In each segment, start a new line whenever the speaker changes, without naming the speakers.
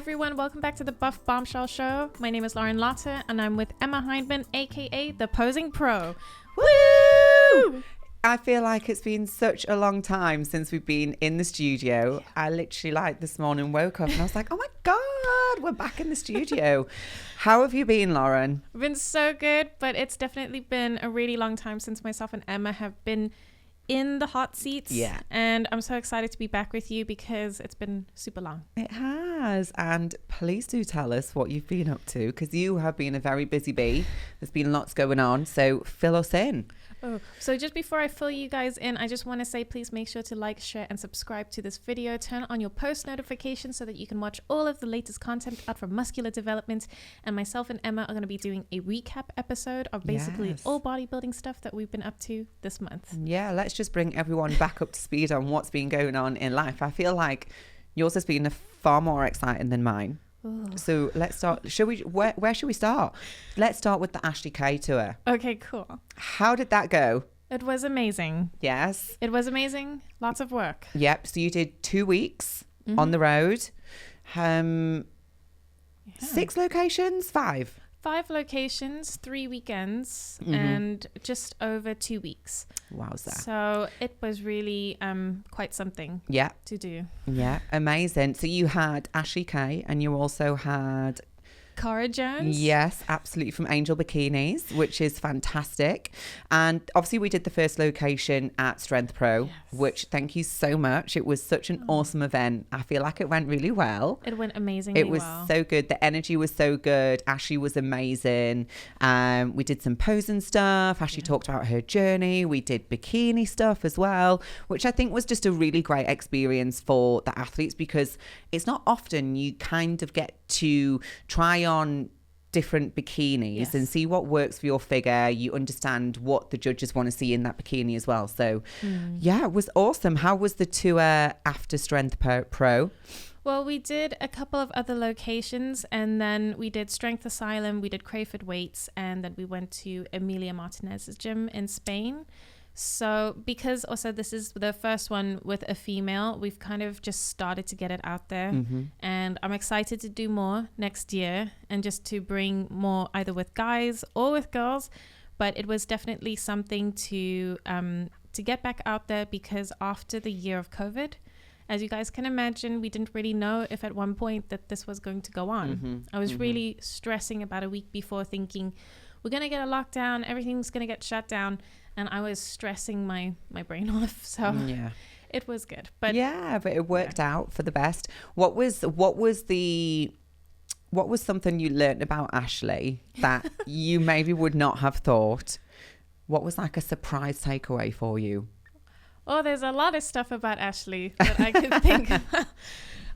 everyone, welcome back to the Buff Bombshell show. My name is Lauren Lotte and I'm with Emma Hyndman, aka the Posing Pro.
Woo! I feel like it's been such a long time since we've been in the studio. I literally this morning woke up and I was like, oh my God, we're back in the studio. How have you been, Lauren?
I've been so good, but it's definitely been a really long time since myself and Emma have been in the hot seats.
Yeah.
And I'm so excited to be back with you because it's been super long.
It has. And please do tell us what you've been up to, because you have been a very busy bee. There's been lots going on. So fill us in.
Oh, so just before I fill you guys in, I just want to say, please make sure to like, share and subscribe to this video. Turn on your post notifications so that you can watch all of the latest content out from Muscular Development. And myself and Emma are going to be doing a recap episode of basically all bodybuilding stuff that we've been up to this month.
Yeah, let's just bring everyone back up to speed on what's been going on in life. I feel like yours has been far more exciting than mine. Ooh. So let's start. Where should we start? Let's start with the Ashley K tour.
Okay, cool.
How did that go?
It was amazing.
Yes.
It was amazing. Lots of work.
Yep. So you did 2 weeks on the road. 6 locations? 5?
5 locations, 3 weekends, and just over 2 weeks.
Wowza.
So it was really quite something to do.
Yeah, amazing. So you had Ashley K and you also had
Cara Jones.
Yes, absolutely, from Angel Bikinis, which is fantastic. And obviously we did the first location at Strength Pro, which thank you so much. It was such an awesome event. I feel like it went really well.
It went amazingly well.
It was so good. The energy was so good. Ashley was amazing. We did some posing stuff. Ashley talked about her journey. We did bikini stuff as well, which I think was just a really great experience for the athletes, because it's not often you kind of get to try on different bikinis and see what works for your figure. You understand what the judges want to see in that bikini as well. So yeah, it was awesome. How was the tour after Strength Pro?
Well, we did a couple of other locations, and then we did Strength Asylum, we did Crayford Weights, and then we went to Emilia Martinez's gym in Spain. So because also this is the first one with a female, we've kind of just started to get it out there. And I'm excited to do more next year and just to bring more either with guys or with girls. But it was definitely something to get back out there, because after the year of COVID, as you guys can imagine, we didn't really know if at one point that this was going to go on. I was really stressing about a week before, thinking we're going to get a lockdown, everything's going to get shut down. And I was stressing my brain off. So it was good. But
but it worked out for the best. What was something you learned about Ashley that you maybe would not have thought? What was like a surprise takeaway for you?
Oh, there's a lot of stuff about Ashley that I could think of.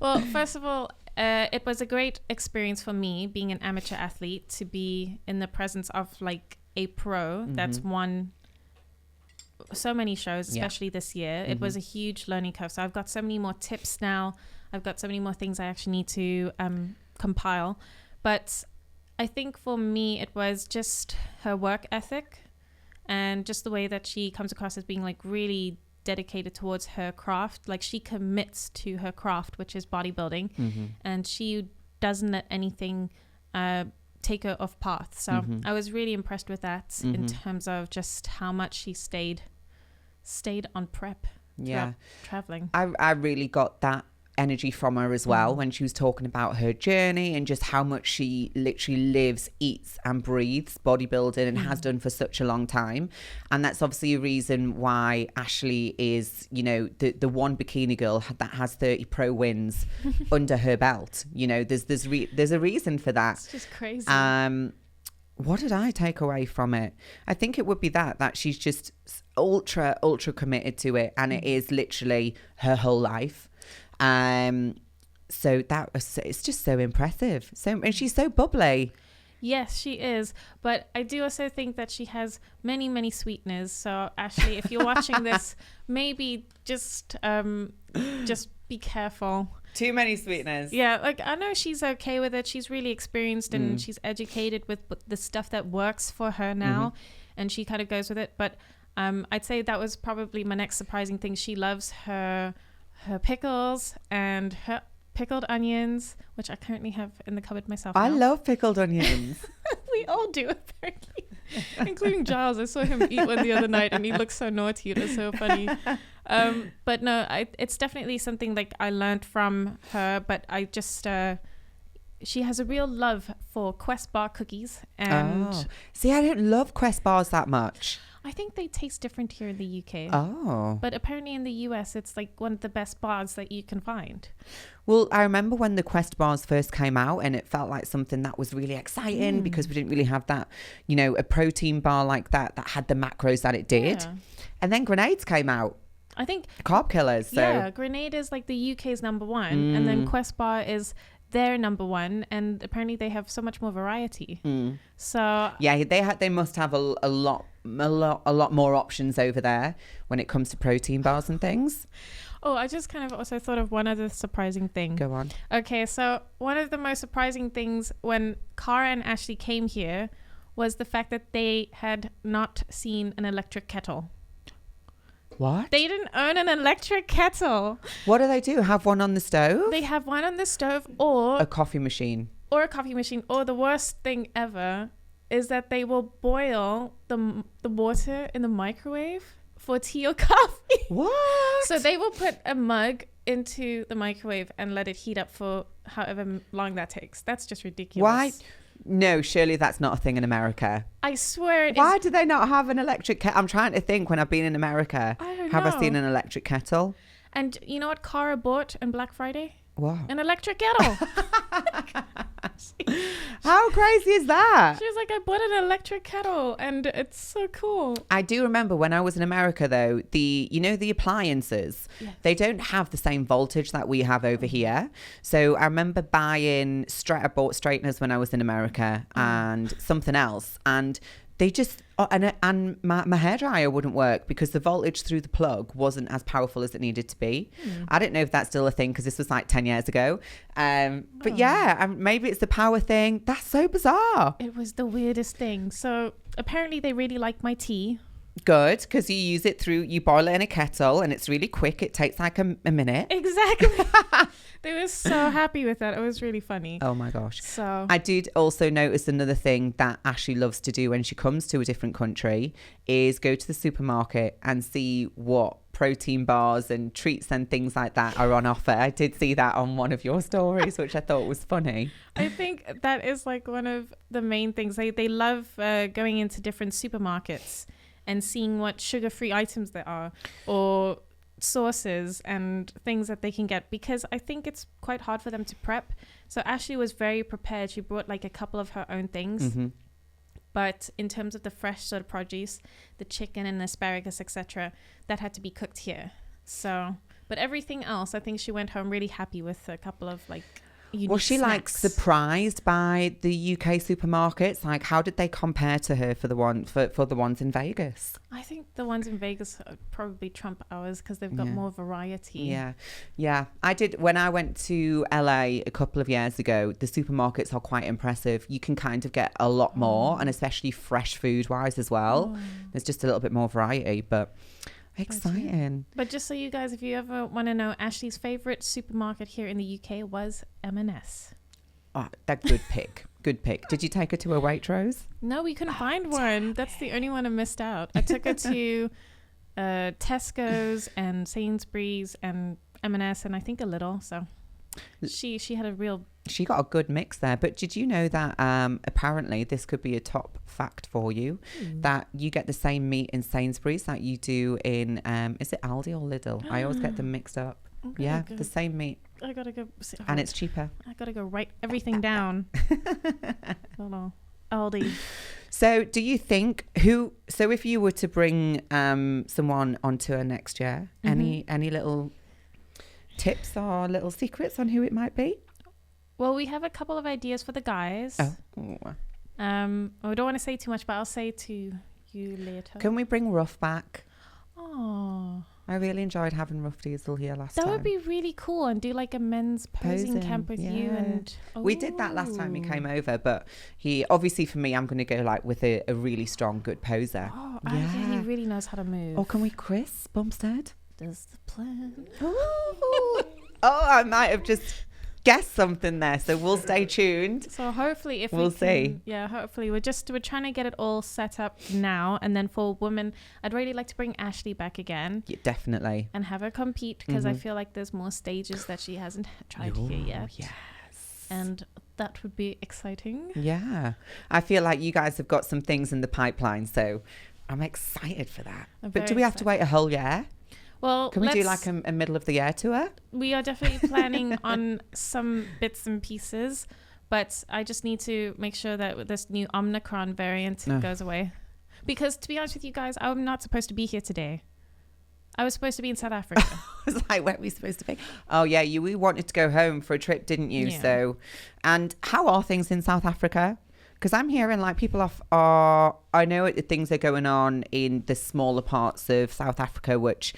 Well, first of all, it was a great experience for me, being an amateur athlete, to be in the presence of like a pro that's won so many shows, especially this year. It was a huge learning curve. So I've got so many more tips now. I've got so many more things I actually need to compile. But I think for me, it was just her work ethic and just the way that she comes across as being like really dedicated towards her craft. Like she commits to her craft, which is bodybuilding, and she doesn't let anything take her off path. So I was really impressed with that in terms of just how much she stayed on prep traveling.
I really got that energy from her as well when she was talking about her journey and just how much she literally lives, eats and breathes bodybuilding and has done for such a long time. And that's obviously a reason why Ashley is, you know, the one bikini girl that has 30 pro wins under her belt. You know, there's a reason for that.
It's just crazy.
What did I take away from it? I think it would be that she's just ultra committed to it, and it is literally her whole life. So it's just so impressive. And she's so bubbly.
Yes, she is. But I do also think that she has many, many sweeteners. So Ashley, if you're watching this, maybe just be careful.
Too many sweeteners.
Yeah, like I know she's okay with it. She's really experienced and she's educated with the stuff that works for her now, and she kind of goes with it. But I'd say that was probably my next surprising thing. She loves her pickles and her pickled onions, which I currently have in the cupboard myself.
I
now.
love pickled onions.
We all do, apparently, including Giles. I saw him eat one the other night, and he looked so naughty. It was so funny. But no, it's definitely something like I learned from her. But I just she has a real love for Quest bar cookies, and
see, I don't love Quest bars that much.
I think they taste different here in the UK.
Oh.
But apparently in the US, it's like one of the best bars that you can find.
Well, I remember when the Quest bars first came out, and it felt like something that was really exciting because we didn't really have that, you know, a protein bar like that had the macros that it did.
Yeah.
And then grenades came out.
I think
Carb killers. So.
Yeah, Grenade is like the UK's number one, and then Quest bar is their number one, and apparently they have so much more variety. So
yeah, they must have a lot more options over there when it comes to protein bars and things.
Oh, I just kind of also thought of one other surprising thing.
Go on.
Okay, so one of the most surprising things when Cara and Ashley came here was the fact that they had not seen an electric kettle.
What?
They didn't own an electric kettle.
What do they do? Have one on the stove?
They have one on the stove or
a coffee machine.
Or a coffee machine. Or the worst thing ever is that they will boil the water in the microwave for tea or coffee.
What?
So they will put a mug into the microwave and let it heat up for however long that takes. That's just ridiculous.
Why? No, surely that's not a thing in America.
I swear it
Why
is.
do they not have an electric kettle? I'm trying to think when I've been in America.
I don't
have
know.
I seen an electric kettle?
And you know what Cara bought on Black Friday?
What?
An electric kettle.
How crazy is that?
She was like, I bought an electric kettle and it's so cool.
I do remember when I was in America though, the appliances, they don't have the same voltage that we have over here. So I remember buying I bought straighteners when I was in America and something else, and they just and my hairdryer wouldn't work because the voltage through the plug wasn't as powerful as it needed to be. I don't know if that's still a thing because this was like 10 years ago. But yeah, maybe it's the power thing. That's so bizarre.
It was the weirdest thing. So apparently they really like my tea.
Good, because you boil it in a kettle and it's really quick. It takes like a minute.
Exactly. They were so happy with that. It was really funny.
Oh my gosh.
So
I did also notice another thing that Ashley loves to do when she comes to a different country is go to the supermarket and see what protein bars and treats and things like that are on offer. I did see that on one of your stories, which I thought was funny.
I think that is like one of the main things. They love going into different supermarkets and seeing what sugar-free items there are or sauces and things that they can get, because I think it's quite hard for them to prep. So Ashley was very prepared. She brought like a couple of her own things. But in terms of the fresh sort of produce, the chicken and asparagus, etc., that had to be cooked here. So, but everything else, I think she went home really happy with a couple of like unique
Was she
snacks.
like surprised by the UK supermarkets? Like, how did they compare to her for the ones in Vegas?
I think the ones in Vegas probably trump ours because they've got more variety.
Yeah. I did when I went to LA a couple of years ago. The supermarkets are quite impressive. You can kind of get a lot more, and especially fresh food wise as well. There's just a little bit more variety, but exciting.
But just so you guys, if you ever want to know, Ashley's favorite supermarket here in the UK was M&S.
Oh, that good pick. Good pick. Did you take her to a Waitrose?
No, we couldn't find one. That's the only one I missed out. I took her to Tesco's and Sainsbury's and M&S and I think a Lidl. So she had a real...
She got a good mix there. But did you know that apparently this could be a top fact for you, that you get the same meat in Sainsbury's that you do in, is it Aldi or Lidl? I always get them mixed up. Yeah, the same meat.
I gotta go.
And it's cheaper.
I gotta go write everything down. Hold on. Aldi.
So do you think so if you were to bring someone on tour next year, any little tips or little secrets on who it might be?
Well, we have a couple of ideas for the guys. I don't want to say too much, but I'll say to you later.
Can we bring Ruff back?
Oh,
I really enjoyed having Ruff Diesel here last time.
that would be really cool, and do like a men's posing camp with you. And
we did that last time he came over, but he obviously, for me, I'm going to go like with a really strong, good poser.
Oh, yeah, he really knows how to move.
Or can we Chris Bumstead?
Does the plan?
Oh, I might have just guessed something there, so we'll stay tuned.
So hopefully, if
we'll see.
Yeah, hopefully we're trying to get it all set up now, and then for women, I'd really like to bring Ashley back again.
Yeah, definitely.
And have her compete, because I feel like there's more stages that she hasn't tried here yet.
Yes.
And that would be exciting.
Yeah, I feel like you guys have got some things in the pipeline, so I'm excited for that. But do we have to wait a whole year?
Well,
can we do like a middle of the year tour?
We are definitely planning on some bits and pieces, but I just need to make sure that this new Omicron variant goes away. Because to be honest with you guys, I'm not supposed to be here today. I was supposed to be in South Africa.
I was like, where are we supposed to be? Oh yeah, we wanted to go home for a trip, didn't you?
Yeah.
So, and how are things in South Africa? Because I'm hearing like people are I know things are going on in the smaller parts of South Africa, which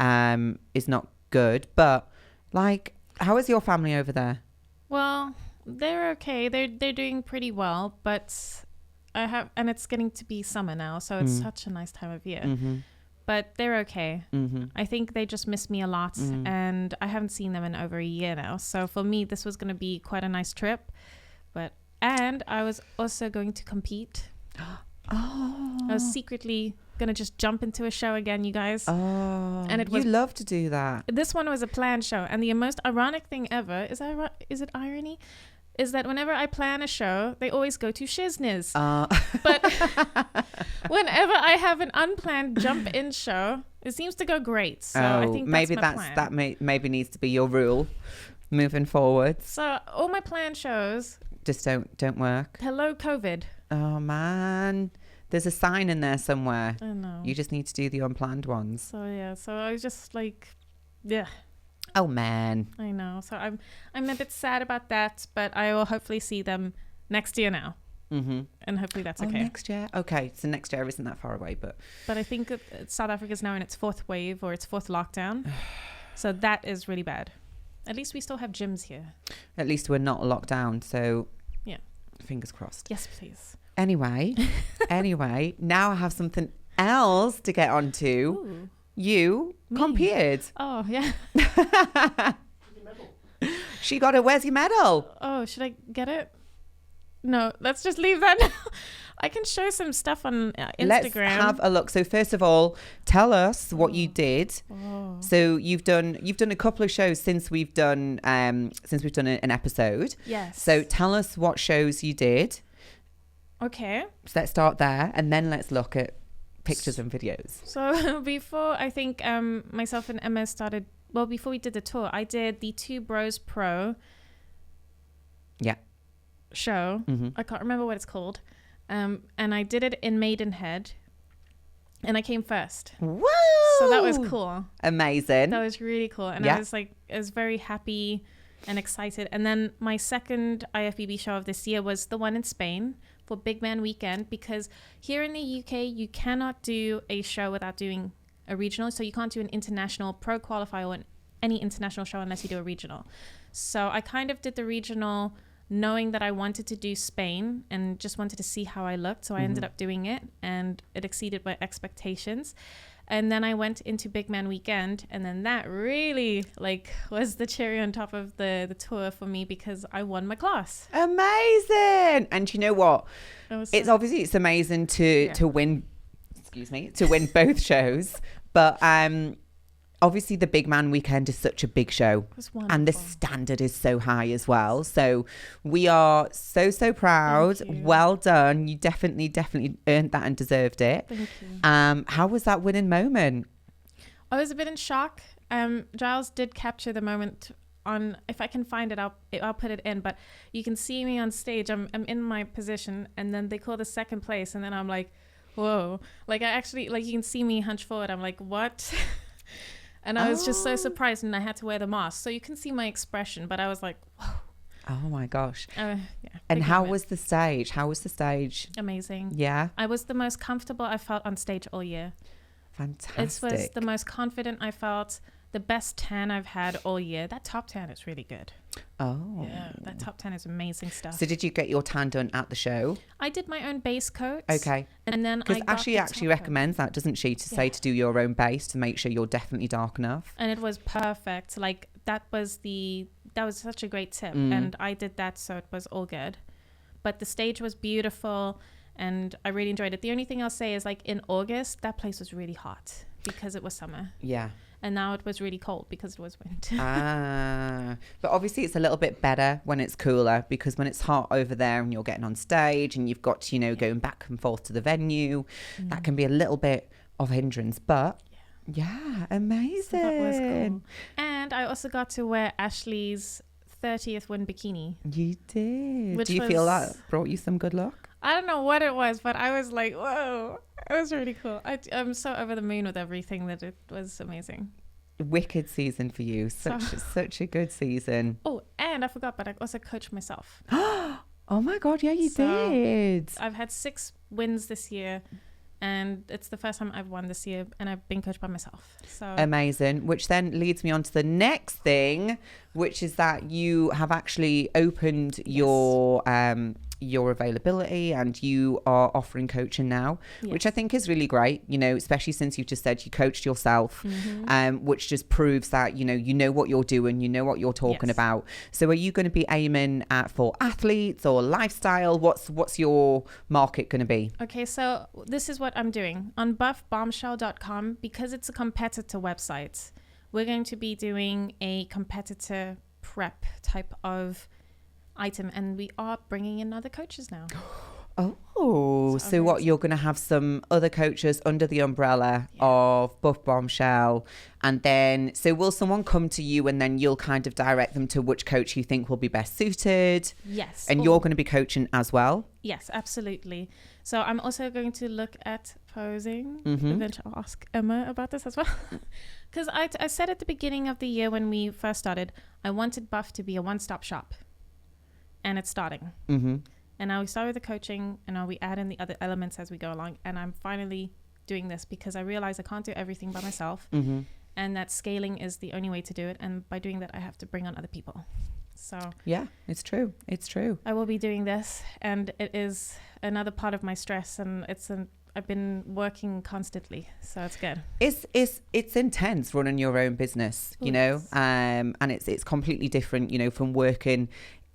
is not good. But like, how is your family over there?
Well, they're okay. They're doing pretty well, but and it's getting to be summer now, so it's such a nice time of year. Mm-hmm. But they're okay. Mm-hmm. I think they just miss me a lot, and I haven't seen them in over a year now. So for me, this was going to be quite a nice trip. And I was also going to compete. Oh. I was secretly going to just jump into a show again, you guys.
Oh. And you love to do that.
This one was a planned show. And the most ironic thing ever, is it irony? Is that whenever I plan a show, they always go to shizness. But whenever I have an unplanned jump-in show, it seems to go great. So I think maybe
that maybe needs to be your rule moving forward.
So all my planned shows
just don't work.
Hello, COVID.
Oh man, there's a sign in there somewhere.
I know.
You just need to do the unplanned ones.
So yeah, so I was just like, yeah.
Oh man,
I know. So I'm a bit sad about that, but I will hopefully see them next year now. Mm-hmm. And hopefully that's okay.
Next year? Okay, so next year isn't that far away, but
I think South Africa is now in its fourth wave or its fourth lockdown. So that is really bad. At least we still have gyms here.
At least we're not locked down, so
yeah.
Fingers crossed.
Yes, please.
Anyway, now I have something else to get onto.
Ooh.
You competed.
Oh, yeah.
She got it. Where's your medal?
Oh, should I get it? No, let's just leave that now. I can show some stuff on Instagram.
Let's have a look. So first of all, tell us what you did. Oh. So you've done a couple of shows since we've done an episode.
Yes.
So tell us what shows you did.
Okay.
So let's start there, and then let's look at pictures and videos.
So before I think myself and Emma started. Well, before we did the tour, I did the Two Bros Pro. Yeah. Show. Mm-hmm. I can't remember what it's called. And I did it in Maidenhead, and I came first.
Woo!
So that was cool.
Amazing.
That was really cool. And I was very happy and excited. And then my second IFBB show of this year was the one in Spain for Big Man Weekend, because here in the UK, you cannot do a show without doing a regional. So you can't do an international pro qualifier or any international show unless you do a regional. So I kind of did the regional knowing that I wanted to do Spain and just wanted to see how I looked. So I ended up doing it, and it exceeded my expectations. And then I went into Big Man Weekend, and then that really was the cherry on top of the tour for me, because I won my class.
Amazing. And you know what? It's amazing to win, to win both shows. But obviously the Big Man Weekend is such a big show, and the standard is so high as well. So we are so proud. Well done. You definitely earned that and deserved it.
Thank you.
How was that winning moment?
I was a bit in shock. Giles did capture the moment on, if I can find it, I'll put it in, but you can see me on stage. I'm in my position, and then they call the second place, and then I'm like, whoa. I actually, you can see me hunch forward. I'm like, what? And I was just so surprised, and I had to wear the mask. So you can see my expression, but I was like, whoa.
Oh my gosh. And how was the stage?
Amazing.
Yeah.
I was the most comfortable I felt on stage all year.
Fantastic.
It was the most confident I felt. The best tan I've had all year. That top tan is really good.
Oh.
Yeah, that top tan is amazing stuff.
So did you get your tan done at the show?
I did my own base coat.
Okay.
And then
because Ashley actually recommends that, doesn't she? To say to do your own base to make sure you're definitely dark enough.
And it was perfect. That was the that was such a great tip. And I did that, so it was all good. But the stage was beautiful and I really enjoyed it. The only thing I'll say is like in August, that place was really hot because it was summer.
Yeah.
And now it was really cold because it was winter.
But obviously it's a little bit better when it's cooler, because when it's hot over there and you're getting on stage and you've got, going back and forth to the venue, that can be a little bit of a hindrance. But yeah, amazing. So that was cool.
And I also got to wear Ashley's 30th win bikini.
You did. Do you feel that brought you some good luck?
I don't know what it was, but I was like, whoa, it was really cool. I'm so over the moon with everything that it was amazing.
Wicked season for you. Such a good season.
Oh, and I forgot, but I also coached myself.
Oh my God, yeah, you did.
I've had 6 wins this year. And it's the first time I've won this year, and I've been coached by myself. So
amazing. Which then leads me on to the next thing, which is that you have actually opened your availability, and you are offering coaching now, which I think is really great, especially since you've just said you coached yourself, which just proves that, you know what you're doing, you know what you're talking about. So are you going to be aiming at for athletes or lifestyle? What's your market going to be?
Okay, so this is what I'm doing. On buffbombshell.com, because it's a competitor website, we're going to be doing a competitor prep type of item, and we are bringing in other coaches now.
So what, you're going to have some other coaches under the umbrella of Buff Bombshell, and then so will someone come to you and then you'll kind of direct them to which coach you think will be best suited?
Yes.
And you're going to be coaching as well?
Yes, absolutely. So I'm also going to look at posing. Eventually I'll ask Emma about this as well. Because I said at the beginning of the year when we first started, I wanted Buff to be a one-stop shop. And it's starting. And now we start with the coaching, and now we add in the other elements as we go along. And I'm finally doing this because I realize I can't do everything by myself, and that scaling is the only way to do it. And by doing that, I have to bring on other people. So
yeah, it's true. I
will be doing this, and it is another part of my stress, and I've been working constantly, so it's good.
It's intense running your own business, and it's completely different, from working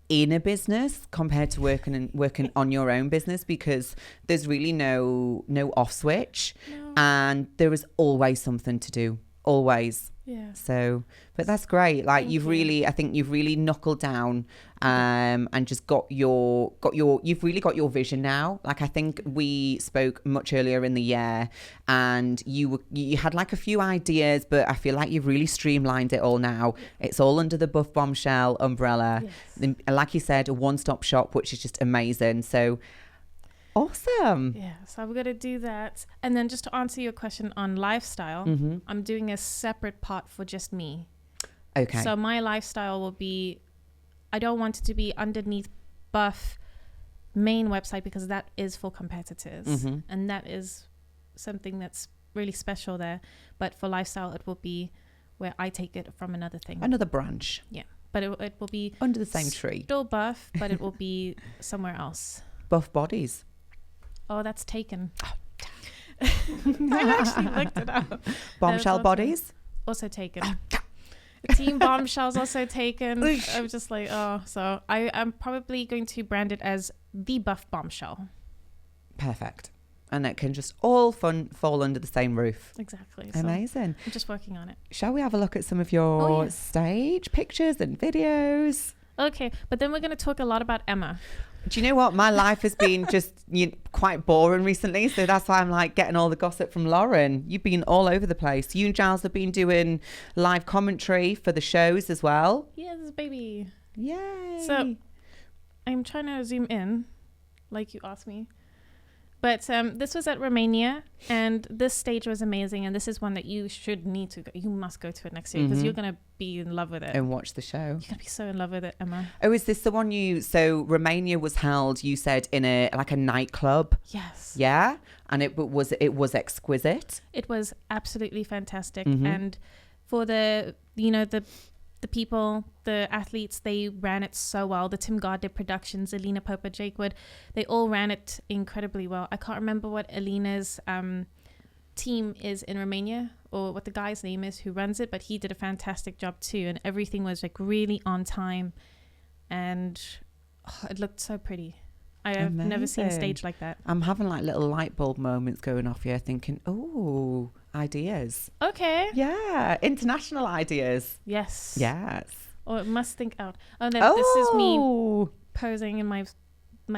in a business compared to working on your own business, because there's really no off switch, and there is always something to do, always. Yeah. So, but that's great. Like I think you've really knuckled down, and just you've really got your vision now. Like I think we spoke much earlier in the year, and you had like a few ideas, but I feel like you've really streamlined it all now. It's all under the Buff Bombshell umbrella. Yes. And like you said, a one-stop shop, which is just amazing. So awesome.
Yeah, so I'm going to do that. And then just to answer your question on lifestyle, I'm doing a separate part for just me. Okay. So my lifestyle will be, I don't want it to be underneath Buff main website, because that is for competitors. And that is something that's really special there. But for lifestyle, it will be where I take it from another thing.
Another branch.
Yeah. But it will be
under the same tree.
Still Buff, but it will be somewhere else.
Buff Bodies.
Oh, that's taken. I actually looked it up.
Bombshell Bodies?
Also taken. Team Bombshell's also taken. I was just like, so I'm probably going to brand it as the Buff Bombshell.
Perfect. And it can just all fall under the same roof.
Exactly.
Amazing.
So I'm just working on it.
Shall we have a look at some of your stage pictures and videos?
Okay, but then we're going to talk a lot about Emma.
Do you know what? My life has been just quite boring recently. So that's why I'm like getting all the gossip from Lauren. You've been all over the place. You and Giles have been doing live commentary for the shows as well.
Yes, baby.
Yay.
So I'm trying to zoom in like you asked me. But this was at Romania, and this stage was amazing. And this is one that you must go to it next year, because you're going to be in love with it.
And watch the show. You're
going to be so in love with it, Emma.
Oh, is this the one so Romania was held, you said, in a nightclub?
Yes.
Yeah? And it was exquisite?
It was absolutely fantastic. And for the people, the athletes, they ran it so well. The Tim Gardner Productions, Alina Popa, Jake Wood, they all ran it incredibly well. I can't remember what Alina's team is in Romania, or what the guy's name is who runs it, but he did a fantastic job too, and everything was like really on time, and it looked so pretty. I have never seen a stage like that.
I'm having like little light bulb moments going off here thinking, oh, ideas.
Okay.
Yeah, international ideas.
Yes.
Yes.
Or it must think out. Oh no, this is me posing in my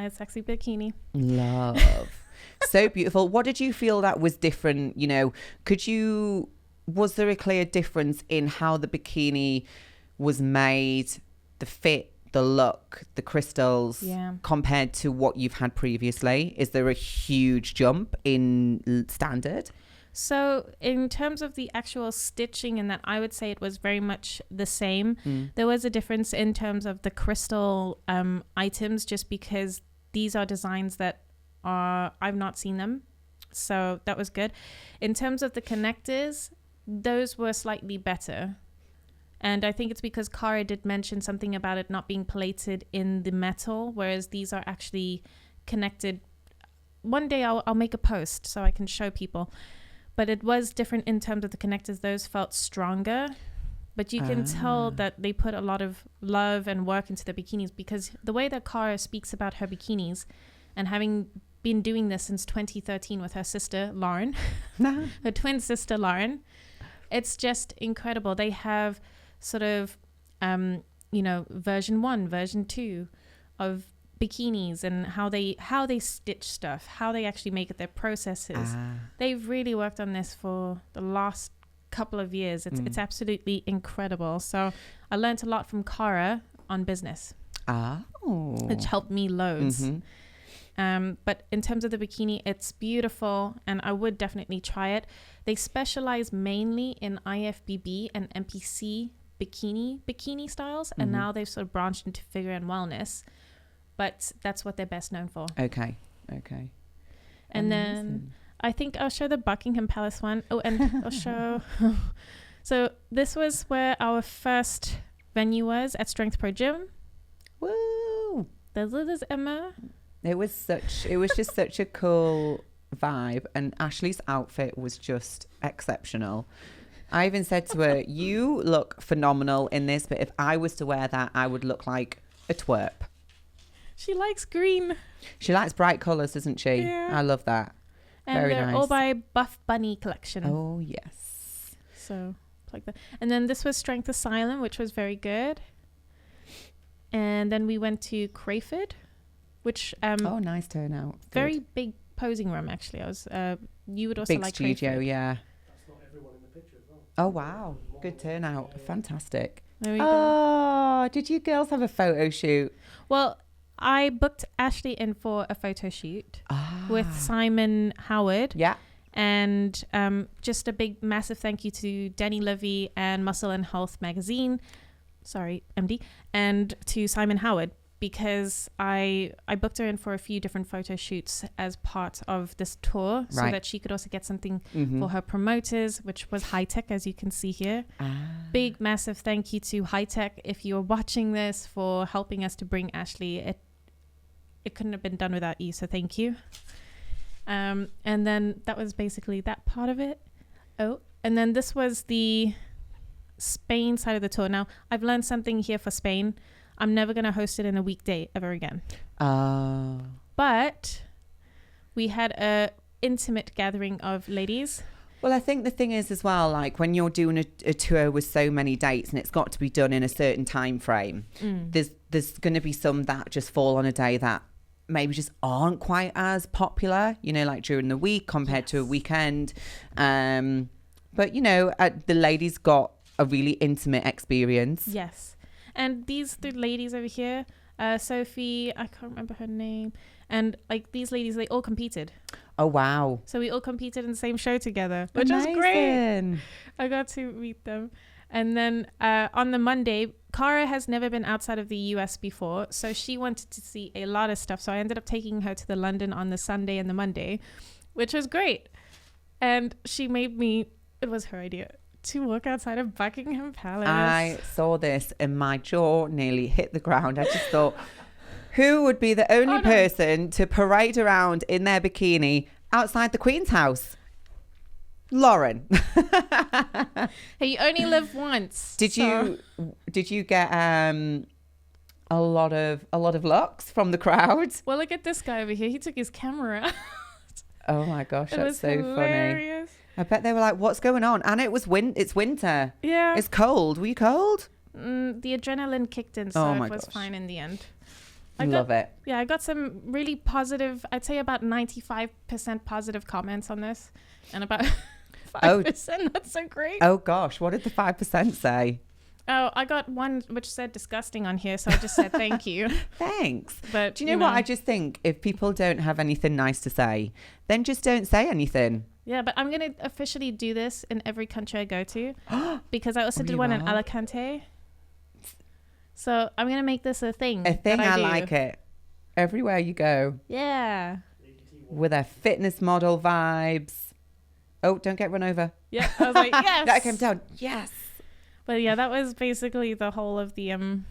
sexy bikini.
Love. So beautiful. What did you feel that was different? You know, was there a clear difference in how the bikini was made, the fit, the look, the crystals, compared to what you've had previously? Is there a huge jump in standard?
So in terms of the actual stitching and that, I would say it was very much the same. There was a difference in terms of the crystal items, just because these are designs that I've not seen them. So that was good. In terms of the connectors, those were slightly better. And I think it's because Cara did mention something about it not being plated in the metal, whereas these are actually connected. One day I'll make a post so I can show people. But it was different in terms of the connectors. Those felt stronger. But you can tell that they put a lot of love and work into the bikinis, because the way that Cara speaks about her bikinis, and having been doing this since 2013 with her sister, Lauren, her twin sister, Lauren, it's just incredible. They have sort of, version 1, version 2 of bikinis, and how they stitch stuff, how they actually make it, their processes. They've really worked on this for the last couple of years. It's absolutely incredible. So I learned a lot from Cara on business, which helped me loads. But in terms of the bikini, it's beautiful, and I would definitely try it. They specialize mainly in IFBB and MPC bikini styles, and now they've sort of branched into figure and wellness, but that's what they're best known for. Okay. And then I think I'll show the Buckingham Palace one. Oh, and I'll show. So this was where our first venue was, at Strength Pro Gym.
Woo!
There's Emma.
It was just such a cool vibe, and Ashley's outfit was just exceptional. I even said to her, you look phenomenal in this, but if I was to wear that, I would look like a twerp.
She likes green.
She likes bright colours, doesn't she? Yeah. I love that.
And
very
they're
nice.
all by Buff Bunny collection.
Oh, yes.
So, like that. And then this was Strength Asylum, which was very good. And then we went to Crayford, which...
nice turnout.
Very
Good.
big posing room, actually. You would also
big
like
studio,
Crayford.
yeah.
That's not everyone in the picture as well.
Oh, wow. Good turnout. Yeah. Fantastic.
There we go.
Oh, did you girls have a photo shoot?
Well, I booked Ashley in for a photo shoot with Simon Howard.
Yeah.
And just a big, massive thank you to Danny Levy and Muscle and Health magazine. Sorry, MD. And to Simon Howard, because I booked her in for a few different photo shoots as part of this tour, so that she could also get something for her promoters, which was High Tech, as you can see here. Big, massive thank you to High Tech, if you're watching this, for helping us to bring Ashley. It couldn't have been done without you, so thank you. And then that was basically that part of it. Oh, and then this was the Spain side of the tour. Now, I've learned something here for Spain. I'm never going to host it in a weekday ever again. But we had a intimate gathering of ladies.
Well, I think the thing is as well, like when you're doing a tour with so many dates and it's got to be done in a certain time frame, there's going to be some that just fall on a day that maybe just aren't quite as popular, like during the week compared to a weekend. But, the ladies got a really intimate experience.
Yes. And the ladies over here, Sophie, I can't remember her name. And like these ladies, they all competed.
Oh, wow.
So we all competed in the same show together, which was great. I got to meet them. And then on the Monday, Cara has never been outside of the US before. So she wanted to see a lot of stuff. So I ended up taking her to the London on the Sunday and the Monday, which was great. And she made me, it was her idea, to walk outside of Buckingham Palace.
I saw this and my jaw nearly hit the ground. I just thought, who would be the only person to parade around in their bikini outside the Queen's house? Lauren.
Hey, you only live once.
Did you get a lot of looks from the crowd?
Well, look at this guy over here. He took his camera.
Oh my gosh,
It
that's
was
so
hilarious.
funny. I bet they were like, "What's going on?" And it's winter.
Yeah.
It's cold. Were you cold?
The adrenaline kicked in, so
Oh
it
my
was
gosh.
fine in the end.
Love it.
Yeah, I got some really positive, I'd say about 95% positive comments on this. And about 5% not so great.
Oh gosh, what did the 5% say?
Oh, I got one which said disgusting on here, so I just said thank you.
Thanks.
But
Do you know what? I just think if people don't have anything nice to say, then just don't say anything.
Yeah, but I'm going to officially do this in every country I go to because I also did one in Alicante. So I'm going to make this a thing.
A thing, I
do.
like it. Everywhere you go.
Yeah.
With their fitness model vibes. Oh, don't get run over.
Yeah, I was like, yes.
That came down. Yes.
But yeah, that was basically the whole of the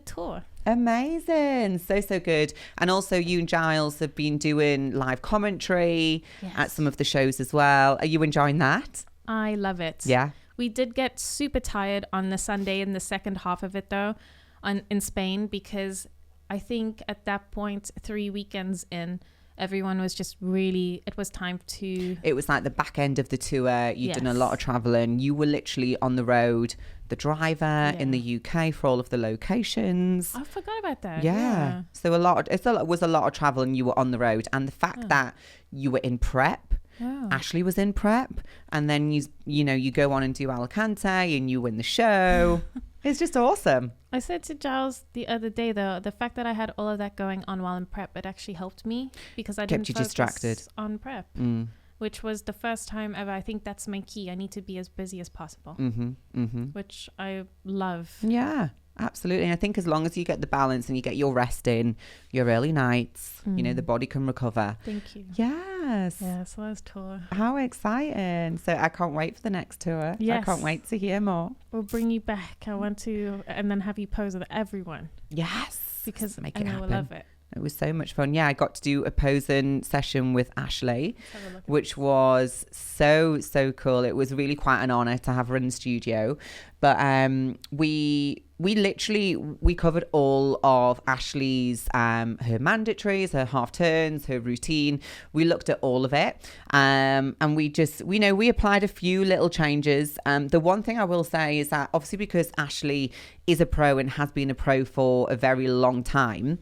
tour.
Amazing. So good. And also you and Giles have been doing live commentary at some of the shows as well. Are you enjoying that?
I love it.
Yeah.
We did get super tired on the Sunday in the second half of it though, in Spain, because I think at that point, 3 weekends in, everyone was just really, it was time to...
It was like the back end of the tour. You'd done a lot of traveling. You were literally on the road, the driver in the UK for all of the locations.
I forgot about that.
Yeah. So it was a lot of travel and you were on the road. And the fact that you were in prep, Ashley was in prep, and then you go on and do Alicante and you win the show. It's just awesome.
I said to Giles the other day, though, the fact that I had all of that going on while in prep, it actually helped me because I didn't focus
distracted
on prep, which was the first time ever. I think that's my key. I need to be as busy as possible, which I love.
Yeah, absolutely. And I think as long as you get the balance and you get your rest in, your early nights, the body can recover.
Thank you.
Yes.
Yeah, so last tour.
How exciting. So I can't wait for the next tour.
Yes.
I can't wait to hear more.
We'll bring you back. I want to, and then have you pose with everyone.
Yes.
Because
make
I
it
know
happen.
we'll love it.
It was so much fun. Yeah, I got to do a posing session with Ashley, which was so cool. It was really quite an honor to have her in the studio. But we covered all of Ashley's her mandatories, her half turns, her routine. We looked at all of it, and we applied a few little changes. The one thing I will say is that obviously because Ashley is a pro and has been a pro for a very long time,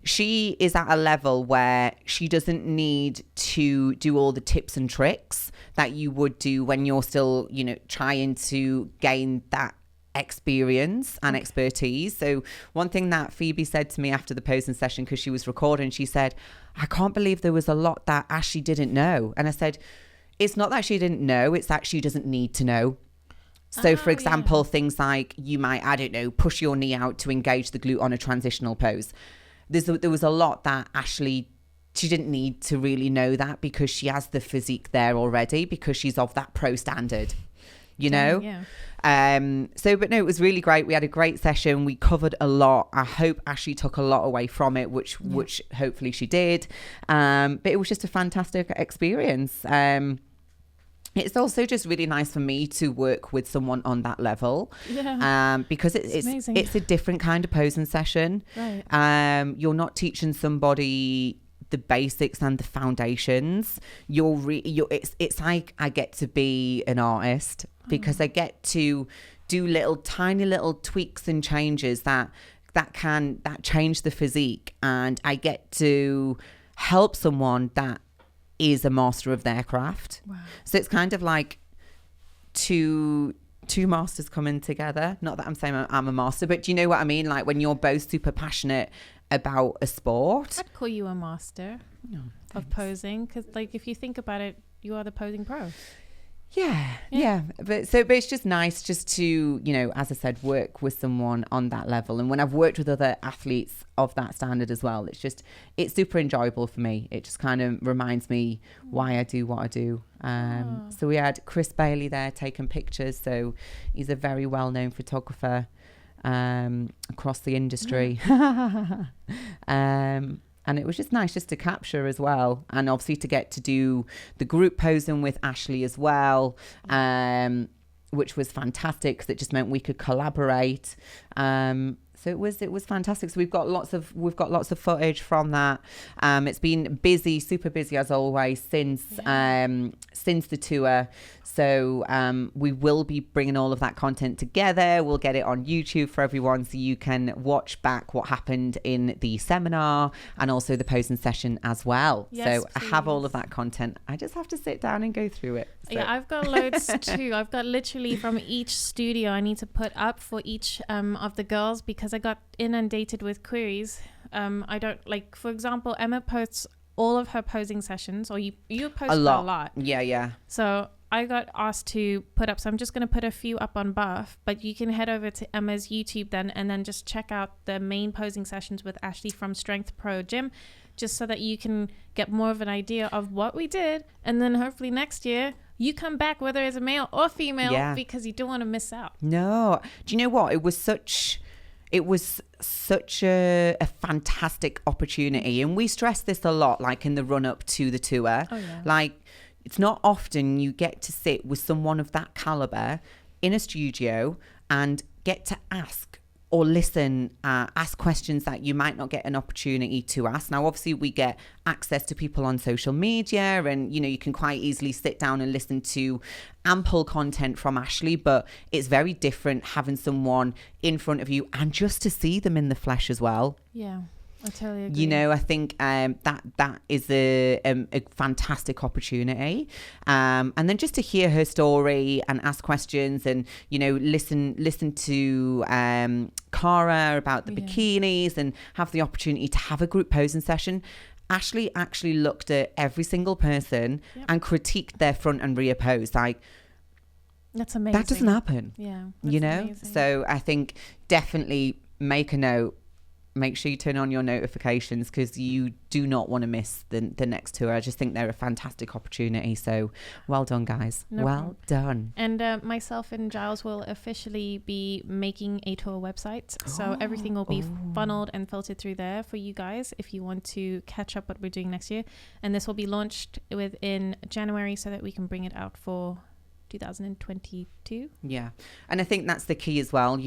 she is at a level where she doesn't need to do all the tips and tricks that you would do when you're still, trying to gain that experience and expertise. So one thing that Phoebe said to me after the posing session, because she was recording, she said, I can't believe there was a lot that Ashley didn't know. And I said, it's not that she didn't know, it's that she doesn't need to know. So for example, things like you might, I don't know, push your knee out to engage the glute on a transitional pose. There was a lot that Ashley, she didn't need to really know that because she has the physique there already because she's of that pro standard, know?
Yeah.
But no, it was really great. We had a great session. We covered a lot. I hope Ashley took a lot away from it, which hopefully she did. But it was just a fantastic experience. It's also just really nice for me to work with someone on that level, because it's a different kind of posing session.
Right.
You're not teaching somebody the basics and the foundations. It's like I get to be an artist because I get to do tiny little tweaks and changes that change the physique, and I get to help someone that is a master of their craft.
Wow.
So it's kind of like two masters coming together. Not that I'm saying I'm a master, but do you know what I mean? Like when you're both super passionate about a sport.
I'd call you a master of posing, because like if you think about it, you are the posing pro. Yeah. But it's just nice just to, as I said, work with someone on that level. And when I've worked with other athletes of that standard as well, it's super enjoyable for me. It just kind of reminds me why I do what I do. So we had Chris Bailey there taking pictures. So he's a very well-known photographer across the industry.
And it was just nice just to capture as well. And obviously to get to do the group posing with Ashley as well, which was fantastic because it just meant we could collaborate. So it was fantastic. So we've got lots of footage from that. It's been busy, super busy as always since the tour. So we will be bringing all of that content together. We'll get it on YouTube for everyone so you can watch back what happened in the seminar and also the posing session as well.
Yes,
so I have all of that content. I just have to sit down and go through it. So.
Yeah, I've got loads too. I've got literally from each studio I need to put up for each of the girls because I got inundated with queries. I don't like, for example, Emma posts all of her posing sessions, or you post a lot.
Yeah.
So I got asked to put up, so I'm just going to put a few up on Buff, but you can head over to Emma's YouTube then and then just check out the main posing sessions with Ashley from Strength Pro Gym, just so that you can get more of an idea of what we did. And then hopefully next year you come back, whether it's a male or female, because you don't want to miss out.
No. Do you know what? It was such a fantastic opportunity. And we stress this a lot, like in the run up to the tour.
Oh, yeah.
Like, it's not often you get to sit with someone of that caliber in a studio and get to ask or listen, ask questions that you might not get an opportunity to ask. Now, obviously, we get access to people on social media and, you can quite easily sit down and listen to ample content from Ashley, but it's very different having someone in front of you and just to see them in the flesh as well.
Yeah. I totally agree.
I think that is a fantastic opportunity. And then just to hear her story and ask questions and, listen to Cara about the bikinis and have the opportunity to have a group posing session. Ashley actually looked at every single person and critiqued their front and rear pose. Like,
that's amazing.
That doesn't happen.
Yeah.
Amazing. So I think definitely make a note. Make sure you turn on your notifications because you do not want to miss the next tour. I just think they're a fantastic opportunity. So well done, guys. Well done.
And myself and Giles will officially be making a tour website. So everything will be funneled and filtered through there for you guys if you want to catch up what we're doing next year. And this will be launched within January so that we can bring it out for 2022.
Yeah. And I think that's the key as well,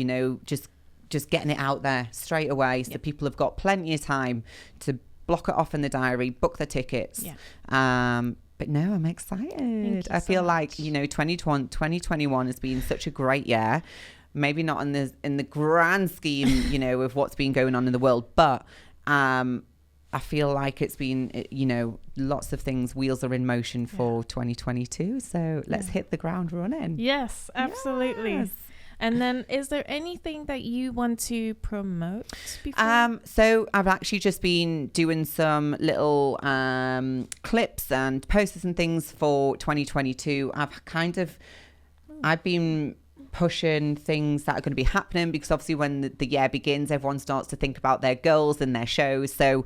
just getting it out there straight away so people have got plenty of time to block it off in the diary, book the tickets. But no, I'm excited. I feel like 2021 has been such a great year, maybe not in the grand scheme of what's been going on in the world, but I feel like it's been lots of things, wheels are in motion for 2022, so let's hit the ground running.
Yes, absolutely. Yes. And then, is there anything that you want to promote before?
So I've actually just been doing some little clips and posters and things for 2022. I've been pushing things that are going to be happening because obviously when the year begins, everyone starts to think about their goals and their shows. So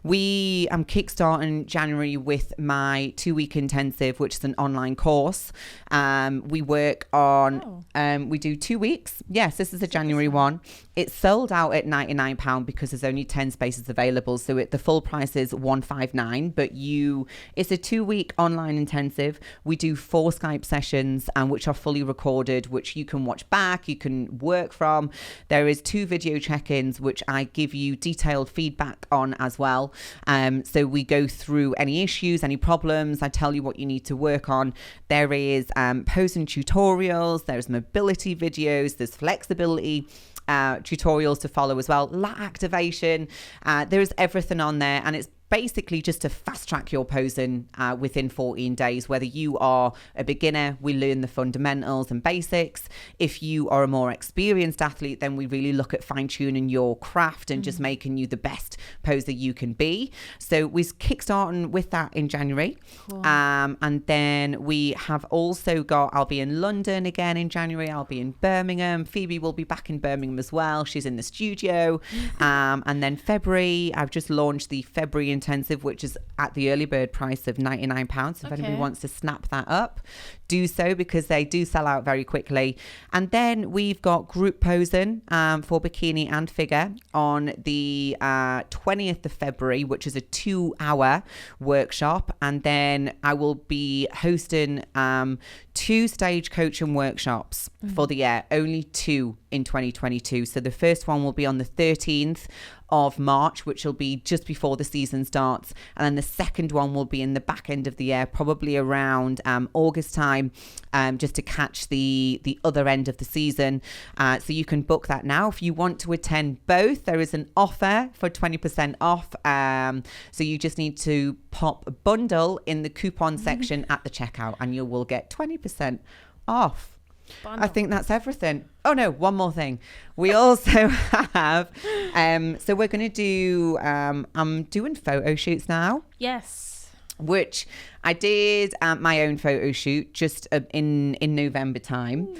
I'm kickstarting January with my 2-week intensive, which is an online course. We work on, we do 2 weeks. Yes, this is a January one. It's sold out at £99 because there's only 10 spaces available. So the full price is $159, but it's a 2-week online intensive. We do 4 Skype sessions which are fully recorded, which you can watch back, you can work from. There is 2 video check-ins, which I give you detailed feedback on as well. So we go through any issues, any problems. I tell you what you need to work on. There is posing tutorials, there's mobility videos, there's flexibility tutorials to follow as well, lat activation. There is everything on there, and it's basically just to fast track your posing within 14 days. Whether you are a beginner, we learn the fundamentals and basics. If you are a more experienced athlete, then we really look at fine tuning your craft and just making you the best poser you can be. So we're kickstarting with that in January. Cool. And then we have also I'll be in London again in January. I'll be in Birmingham. Phoebe will be back in Birmingham as well. She's in the studio. And then February, I've just launched the February intensive, which is at the early bird price of £99. If anybody wants to snap that up, do so because they do sell out very quickly. And then we've got group posing for bikini and figure on the 20th of February, which is a 2-hour workshop. And then I will be hosting 2 stage coaching workshops for the year, only 2 in 2022. So the first one will be on the 13th of March, which will be just before the season starts, and then the second one will be in the back end of the year, probably around August time, just to catch the other end of the season. So you can book that now. If you want to attend both, there is an offer for 20% off. So you just need to pop a bundle in the coupon section at the checkout, and you will get 20% off. Bundle. I think that's everything. Oh no, one more thing. We also have, so we're going to do, I'm doing photo shoots now.
Yes.
Which I did my own photo shoot just in November time,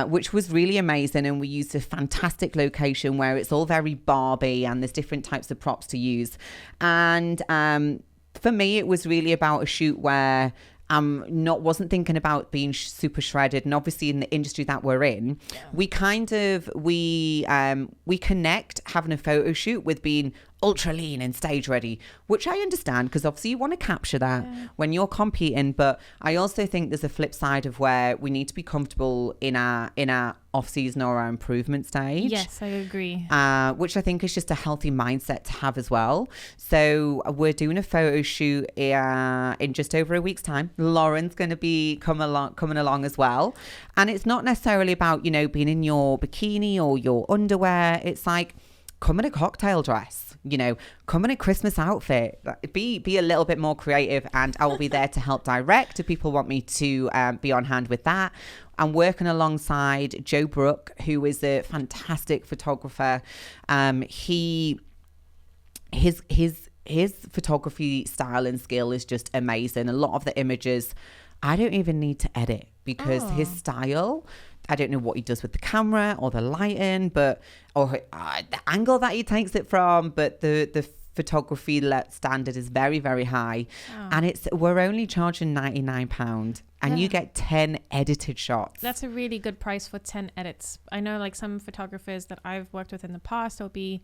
which was really amazing. And we used a fantastic location where it's all very Barbie and there's different types of props to use. And for me, it was really about a shoot where wasn't thinking about being super shredded, and obviously in the industry that we're in, we connect having a photo shoot with being ultra lean and stage ready, which I understand because obviously you want to capture that when you're competing. But I also think there's a flip side of where we need to be comfortable in our off season or our improvement stage.
Yes, I agree.
Which I think is just a healthy mindset to have as well. So we're doing a photo shoot in just over a week's time. Lauren's going to be coming along as well. And it's not necessarily about, being in your bikini or your underwear. It's like, come in a cocktail dress. Come in a Christmas outfit, be a little bit more creative, and I will be there to help direct if people want me to be on hand with that. I'm working alongside Joe Brook, who is a fantastic photographer. His photography style and skill is just amazing. A lot of the images I don't even need to edit because his style, I don't know what he does with the camera or the lighting, or the angle that he takes it from, but the photography standard is very, very high. And we're only charging £99 and you get 10 edited shots.
That's a really good price for 10 edits. I know like some photographers that I've worked with in the past, it'll be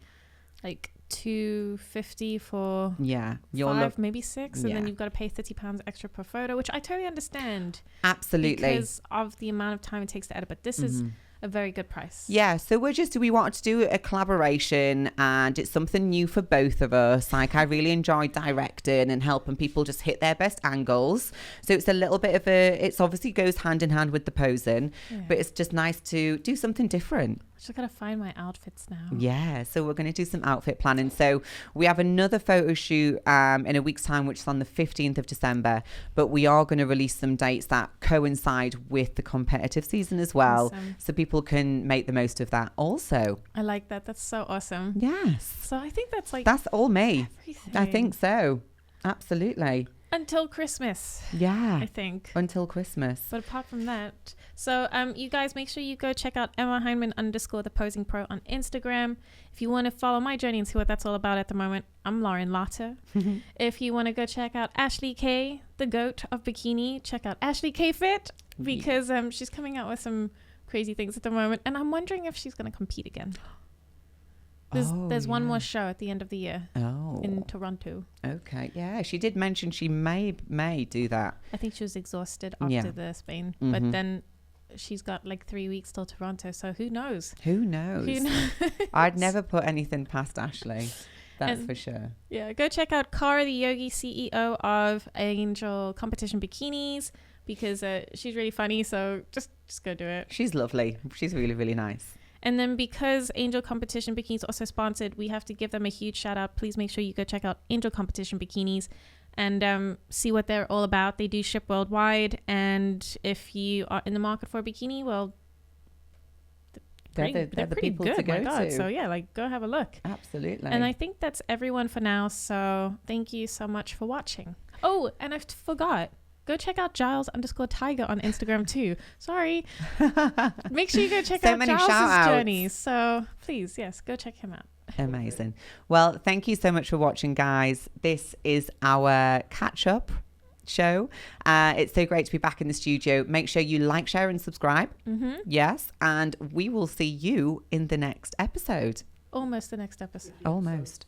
like $250 for 5, maybe 6, and then you've got to pay £30 extra per photo, which I totally understand.
Absolutely.
Because of the amount of time it takes to edit, but this is a very good price.
Yeah, so we wanted to do a collaboration, and it's something new for both of us. Like, I really enjoyed directing and helping people just hit their best angles. So it's a little bit of it obviously goes hand in hand with the posing, but it's just nice to do something different.
Just gotta find my outfits now.
Yeah, so we're going to do some outfit planning. So we have another photo shoot in a week's time, which is on the 15th of December. But we are going to release some dates that coincide with the competitive season as well. Awesome. So people can make the most of that also.
I like that. That's so awesome.
Yes.
So I think that's
all me.
Everything.
I think so. Absolutely.
Until Christmas.
Yeah.
I think.
Until Christmas.
But apart from that, so you guys make sure you go check out Emma Hyndman _ the Posing Pro on Instagram. If you want to follow my journey and see what that's all about at the moment, I'm Lauren Lotta. If you want to go check out Ashley K, the GOAT of bikini, check out Ashley K Fit, because she's coming out with some crazy things at the moment, and I'm wondering if she's going to compete again. There's one more show at the end of the year in Toronto.
Okay, yeah, she did mention she may do that.
I think she was exhausted after the Spain, but then she's got like 3 weeks till Toronto, so who knows? I'd
never put anything past Ashley. That's for sure.
Yeah, go check out Cara the Yogi, CEO of Angel Competition Bikinis, because she's really funny, so just go do it.
She's lovely. She's really, really nice.
And then because Angel Competition Bikinis also sponsored, we have to give them a huge shout out. Please make sure you go check out Angel Competition Bikinis and see what they're all about. They do ship worldwide. And if you are in the market for a bikini, well, they're the pretty people good, to go to. So yeah, like go have a look.
Absolutely.
And I think that's everyone for now. So thank you so much for watching. Oh, and I forgot. Go check out Giles _ Tiger on Instagram too. Sorry. Make sure you go check out Giles' journey. So please, yes, go check him out.
Amazing. Well, thank you so much for watching, guys. This is our catch up show. It's so great to be back in the studio. Make sure you like, share, and subscribe.
Mm-hmm.
Yes. And we will see you in the next episode.
Almost the next episode.
Almost.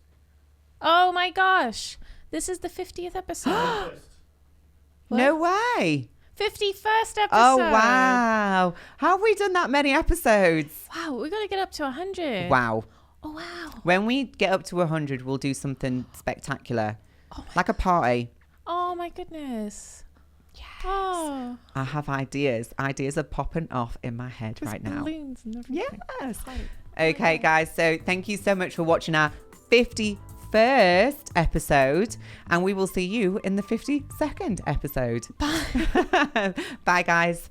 Oh my gosh. This is the 50th episode. What?
No way.
51st episode.
Oh, wow. How have we done that many episodes?
Wow, we're going to get up to 100.
Wow.
Oh, wow.
When we get up to 100, we'll do something spectacular.
Oh
like a party.
Oh, my goodness. Yes. Oh.
I have ideas. Ideas are popping off in my head
There's
right now.
balloons and everything.
Yes. Okay, guys. So thank you so much for watching our 51st episode. And we will see you in the 52nd episode.
Bye.
Bye, guys.